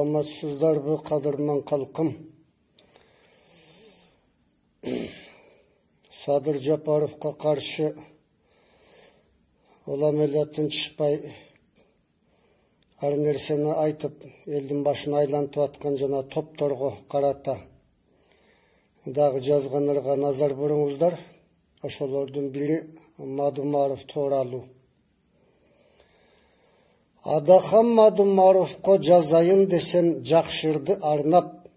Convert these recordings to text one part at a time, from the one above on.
Саламатсыздарбы, кадырман калкым. Садыр Жапаровка каршы ол амелияттан чыкпай ар нерсени айтып, элдин башын айлантып аткан жана топторго карата дагы жазгандарга назар буруңуздар. Ошолордун бири Мадумаров тууралуу. Адахан Мадумаровко жазайын десем жакшырды арнап,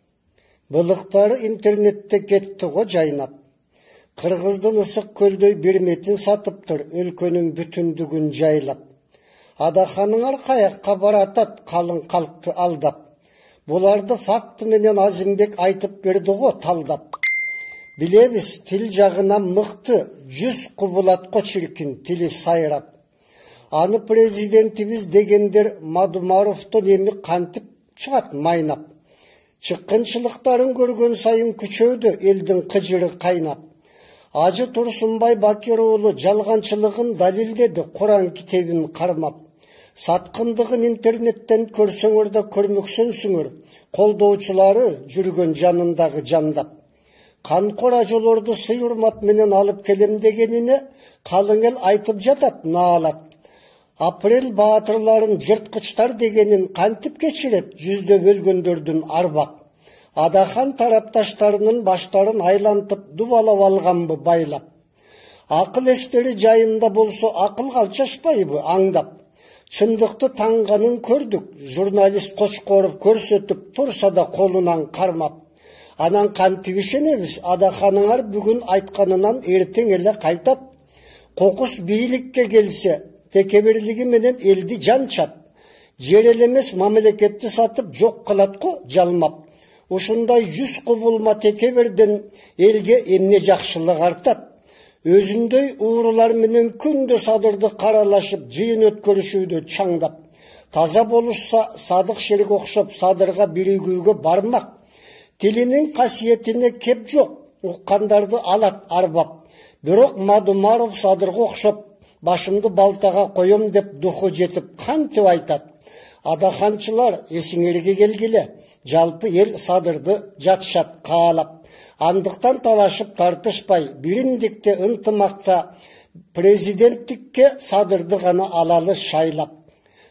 былыктары интернетте кетти го жайнап. Кыргыздын ысык көлдөй бир метин сатыптыр, өлкөнүн бүтүндүгүн жайлап. Адаханыңар каякка баратат, калың калкты алдап. Буларды факты менен Азимбек айтып берди го талдап. Билебиз, тил жагынан мыкты, 100 кубулатко чиркин, тили сайрап. Аны президентибиз дегендер Мадумаровдон эми кантип чыгат майнап. Чыккынчылыктарын көргөн сайын күчөдө элдин кыжыры кайнап. Ажы Турсунбай Бакир уулу жалганчылыгын далилдеди, Куран китебин кармап. Саткындыгын интернеттен көрсөңөр да көрмөксөнсүңөр, колдоочулары жүргөн жанындагы жандап. Канкор ажолорду сый урмат менен алып келем дегенине калың эл айтып жатат, наалат. Апрель баатырларын жырткычтар дегенин кантип кечирет, жүздө өлгөндөрдүн арбак. Адахан тарапташтарынын баштарын айлантып, дубалап алганбы байлап. Акыл эстери жайында болсо акылга алчашпайбы аңдап. Чындыкты таңганын көрдүк, журналист Кочкоров көрсөтүп турса да колунан кармап. Анан кантип ишенебиз, Адаханыңар бүгүн айтканынан эртең эле кайтат. Кокус бийликке келсе, текеберлиги менен элди жанчат. Жер элемес мамлекетти сатып жок кылат го жалмап. Ушундай 100 кубулма текеберден элге эмне жакшылык артат. Өзүндөй уурулар менен күндө садырды каралашып, жыйын өткөрүшүүдө чаңдап. Таза болушса Садык Шерик окшоп садырга биригүүгө бармак. Тилинин касиетине кеп жок, уккандарды алат арбап. Бирок Мадумаров садырга окшоп, башымды балтага коем деп духу жетип кантип айтат. Адаханчылар эсиңерге келгиле, жалпы эл садырды жатышат каалап. Андыктан талашып тартышпай, бириндикте ынтымакта президенттикке садырды гана алалы шайлап.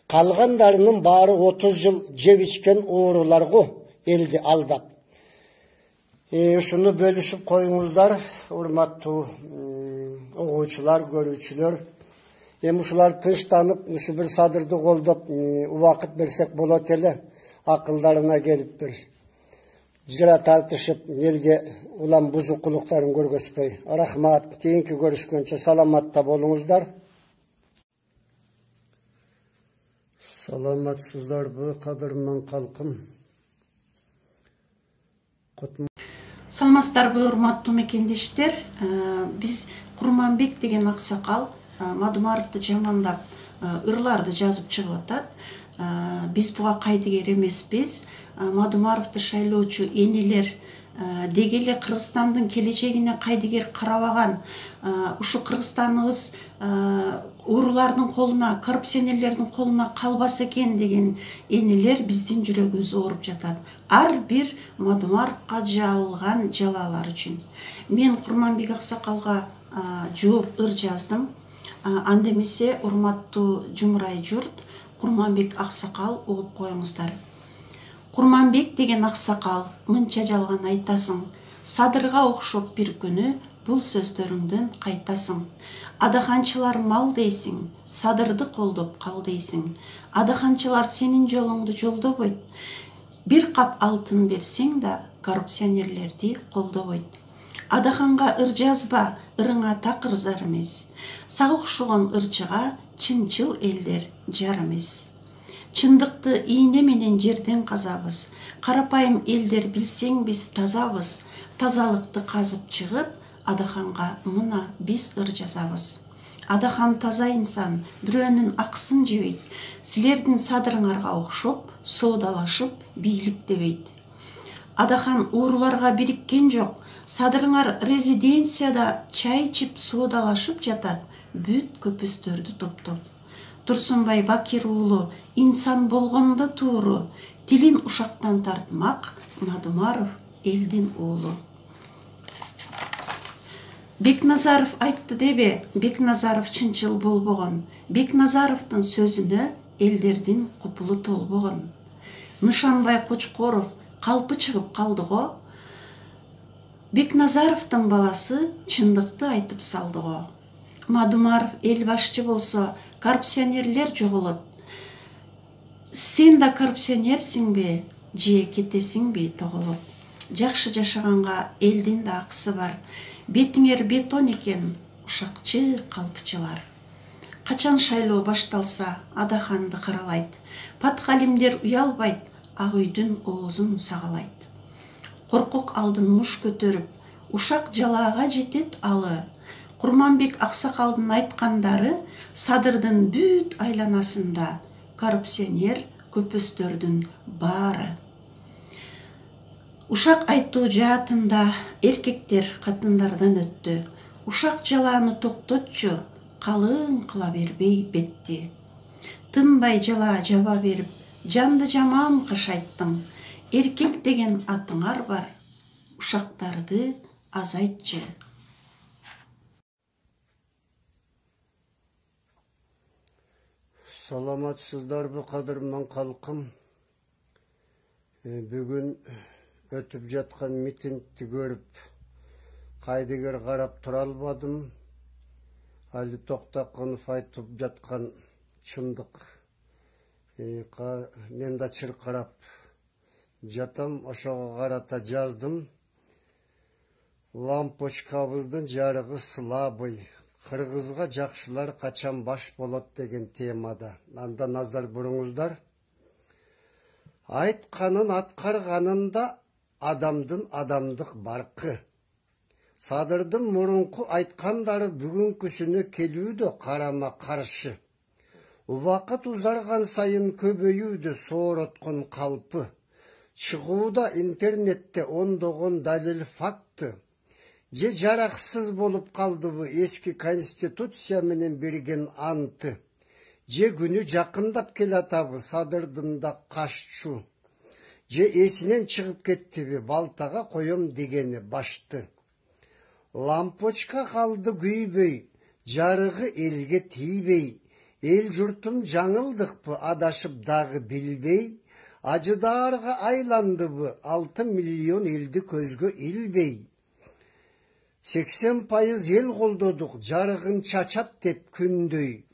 Калгандарынын баары 30 жыл жеп ичкен ууруларго элди алдап. Шуну бөлүшүп коюңуздар, урматтуу угуучулар, көрүүчүлөр. Эми ушулар тынчтанып, ушу бир садырды колдоп, убакыт берсек болот эле, акылдарына келип бир жыра тартышып, элге улам бузукулуктарын көргөзбөй. Рахмат, кийинки көрүшкөнчө саламатта болуңуздар. Саламатсыздарбы, кадырман калкым. Саламатсыздарбы, урматтуу мекендештер. Биз Курманбек деген аксакал Мадумаровду жамандап, ырларды жазып чыгып атат. Биз буга кайдыгер эмеспиз. Мадумаровду шайлоочу энелер деги эле Кыргызстандын келечегине кайдыгер карабаган, ушу Кыргызстаныбыз уурулардын колуна, коррупционерлердин колуна калбаса экен деген энелер биздин жүрөгүбүз ооруп жатат. Ар бир Мадумаровго жабылган жалалар үчүн. Мен Курманбек аксакалга жооп ыр жаздым. Анда эмесе, урматтуу жумурай журт, Курманбек аксакал угуп коюңуздар. Курманбек деген аксакал, мынча жалган айтасың, садырга окшоп бир күнү бул сөздөрүңдөн кайтасың. Адаханчылар мал дейсиң, садырды колдоп кал дейсиң. Адаханчылар сенин жолуңду жолдобойт. Бир кап алтын берсең да коррупционерлерди колдобойт. Адаханга ыр жазба, ырыңа такыр зар эмес. Сага окшогон ырчыга чынчыл элдер жар эмес. Чындыкты ийне менен жерден казабыз. Карапайым элдер билсең биз тазабыз. Тазалыкты казып чыгып, Адаханга мына биз ыр жазабыз. Адахан таза инсан, бирөөнүн аксын жебейт. Силердин садырыңарга окшоп, соодалашып, бийлик дебейт. Адахан ууруларга бириккен жок. Садырыңар резиденцияда чай ичип соодалашып жатат, бүт көпүстөрдү топтоп. Турсунбай Бакир уулу инсан болгондо тууру, Тилин ушактан тартмак, Мадумаров элдин уулу. Бекназаров айтты дебе, Бекназаров чынчыл болбогон. Бекназаровдун сөзүнө элдердин купулу толбогон. Нышанбай Кочкоров калпы чыгып калды го. Бекназаровдун баласы чындыкты айтып салды го. Мадумаров эл башчы болсо, коррупционерлер жоголот. Сен да коррупционерсиңби, же кетесиңби тоголот. Жакшы жашаганга элдин да акысы бар. Бетиңер бетон экен, ушакчы калпчылар. Качан шайлоо башталса, Адаханды каралайт. Патхалимдер уялбайт, ак үйдүн оозун сагалайт. Коркок алдын муш көтөрүп, ушак жалаага жетет алы. Курманбек Аксакалдын айткандары Садырдын бүт айланасында коррупционер көпөстөрдүн баары. Ушак айтуу жаатында эркектер катындардан өттү. Ушак жалааны токтотчу, калың кыла бербей бетти. Тынбай жала жаба берип, жанды жаман кашайттың. Эркек деген атыңар бар, ушактарды азайтчы. Саламатсыздарбы кадырман калкым. Бүгүн өтүп жаткан митингди көрүп, кайдыгер карап тура албадым. Али Токтакунов айтып жаткан чындык. Мен да чыркырап жатам, ошого карата жаздым. Лампочкабыздын жарыгы слабый. Кыргызга жакшылар качан баш болот деген темада. Анда назар буруңуздар. Айтканын аткарганында адамдын адамдык баркы. Садырдын мурунку айткандары бүгүнкүсүнө келүүдө карама каршы. Убакыт узарган сайын көбөйүүдө соороткон калпы. Чыгууда интернетте ондогон далил факты. Же жараксыз болуп калдыбы эски конституция менен берген анты. Же күнү жакындап келатабы Садырдын да кашчу. Же эсинен чыгып кеттиби балтага коем дегени башты. Лампочка калды күйбөй, жарыгы элге тийбей. Эл журтум жаңылдыкпы адашып дагы билбей. Ажыдаарга айландыбы 6 миллион элди көзгө илбей. 80% ел колдодук, жарыгын чачат деп күндөй.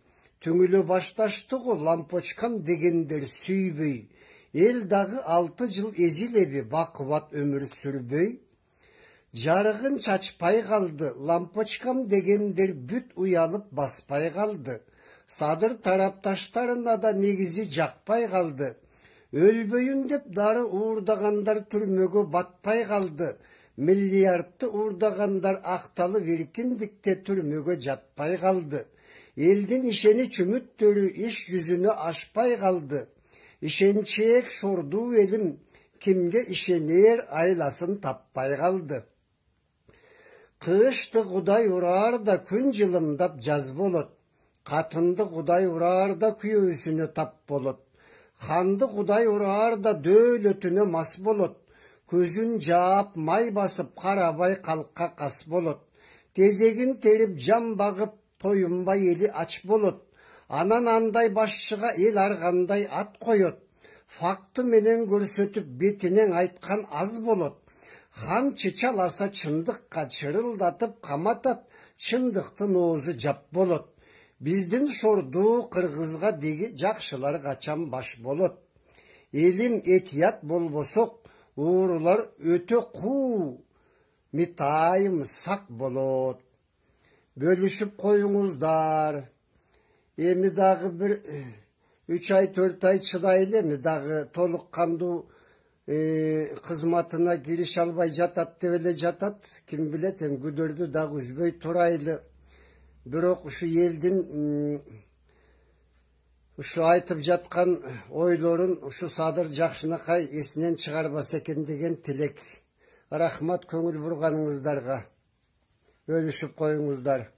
Түңүлө башташты го лампочкам дегендер сүйбөй. Эл дагы 6 жыл эзилеби бакубат өмүр сүрбөй. Жарыгын чачпай калды, лампочкам дегендер бүт уялып баспай калды. Садыр тарапташтарына да негизи жакпай калды. Өлбөйүн деп дары уурдагандар түрмөгө батпай калды. Миллиардты уурдагандар акталып эркиндикте түрмөгө жатпай калды. Элдин ишеніч үмүттөрү иш жүзүнө ашпай калды. Ишенчээк шордуу элим кимге ишенер айласын таппай калды. Кышты Кудай ураар да күн жылымдап жаз болот. Катынды Кудай ураар да күйөөсүнө тап болот. Ханды Кудай ураар да дөөлөтүнө мас болот. Көзүн жаап май басып карабай калкка кас болот. Тезегин терип жан багып тоюнбай эли ач болот. Анан андай башчыга эл аргандай ат коет. Факты менен көрсөтүп бетинен айткан аз болот. Хан чычаласа чындыкка чырылдатып каматат, чындыктын оозу жап болот. Биздин шордуу кыргызга деги жакшылар качан баш болот. Элин этият болбосок, уурулар өтө куу, митайым сак болот. Бөлүшүп коюңуздар. Эми дагы бир 3 ай 4 ай чыдайлы, эми дагы толук кандуу кызматына кирише албай жатат деп эле жатат. Ким билет, эми күдөрдү дагы үзбөй турайлы. Бирок ушу элдин ушу айтып жаткан ойлорун ушу Садыр жакшынакай эсинен чыгарбаса экен деген тилек. Рахмат көңүл бурганыңыздарга. Бөлүшүп коюңуздар.